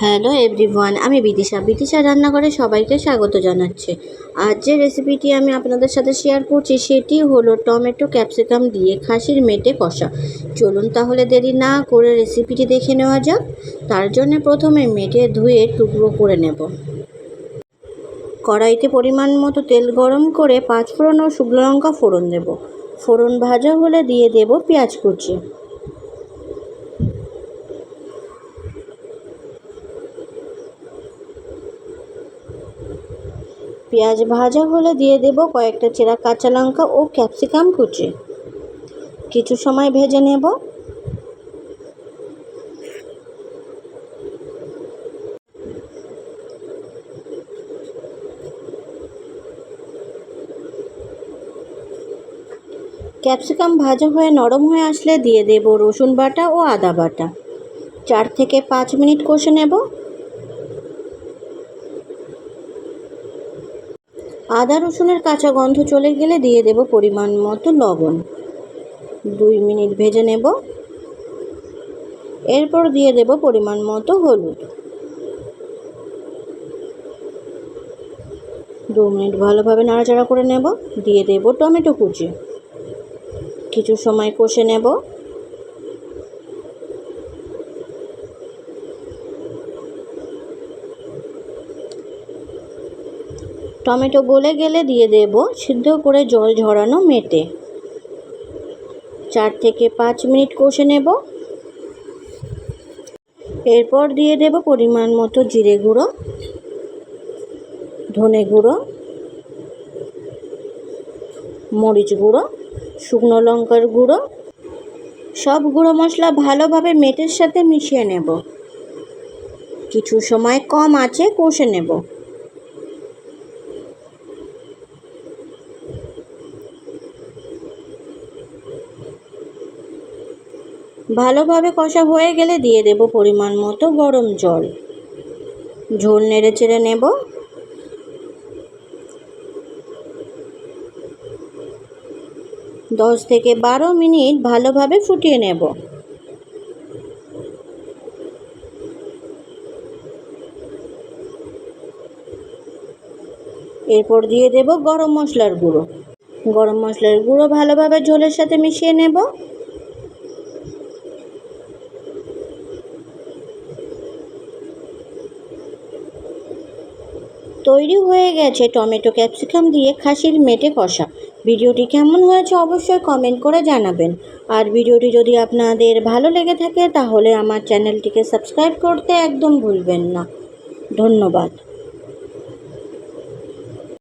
Hello everyone, আমি বিদিশা রান্নাঘরে সবাইকে স্বাগত জানাচ্ছি। আজ যে রেসিপিটি আমি আপনাদের সাথে শেয়ার করছি সেটি হলো টমেটো ক্যাপসিকাম দিয়ে খাসির মেটে কষা। চলুন তাহলে দেরি না করে রেসিপিটি দেখে নেওয়া যাক। তার জন্য প্রথমে মেটে ধুয়ে টুকরো করে নেব। কড়াইতে পরিমাণ মতো তেল গরম করে 5 ফোড়ন ও শুকনো লঙ্কা ফোড়ন দেব। ফোড়ন ভাজা হলে দিয়ে দেব পেঁয়াজ কুচি। পেঁয়াজ ভাজা হলে দিয়ে দেব কয়েকটা চেরা কাঁচা লঙ্কা ও ক্যাপসিকাম কুচি। কিছু সময় ভেজে নেব। ক্যাপসিকাম ভাজা হয়ে নরম হয়ে আসলে দিয়ে দেব রসুন বাটা ও আদা বাটা। 4 থেকে 5 মিনিট কষে নেব। আদা রসুনের কাঁচা গন্ধ চলে গেলে দিয়ে দেব পরিমাণ মতো লবণ। 2 মিনিট ভেজে নেব। এরপর দিয়ে দেব পরিমাণ মতো হলুদ। 2 মিনিট ভালোভাবে নাড়াচাড়া করে নেব। দিয়ে দেব টমেটো কুচি। কিছু সময় কষে নেব। টমেটো গলে গেলে দিয়ে দেব সিদ্ধ করে জল ঝরানো মেটে। 4 থেকে 5 মিনিট কষে নেব। এরপর দিয়ে দেব পরিমাণ মতো জিরে গুঁড়ো, ধনে গুঁড়ো, মরিচ গুঁড়ো, শুকনো লঙ্কার গুঁড়ো। সব গুঁড়ো মশলা ভালোভাবে মেটের সাথে মিশিয়ে নেব। কিছু সময় কম আঁচে কষে নেব। ভালোভাবে কষা হয়ে গেলে দিয়ে দেব পরিমাণ মতো গরম জল। ঝোল নেড়ে চেড়ে নেব। দশ থেকে 12 মিনিট ভালোভাবে ফুটিয়ে নেব। এরপর দিয়ে দেব গরম মশলার গুঁড়ো। গরম মশলার গুঁড়ো ভালোভাবে ঝোলের সাথে মিশিয়ে নেব। তৈরি হয়ে গেছে টমেটো ক্যাপসিকাম দিয়ে খাসির মেটে কষা। ভিডিওটি কেমন হয়েছে অবশ্যই কমেন্ট করে জানাবেন। আর ভিডিওটি যদি আপনাদের ভালো লেগে থাকে তাহলে আমার চ্যানেলটিকে সাবস্ক্রাইব করতে একদম ভুলবেন না। ধন্যবাদ।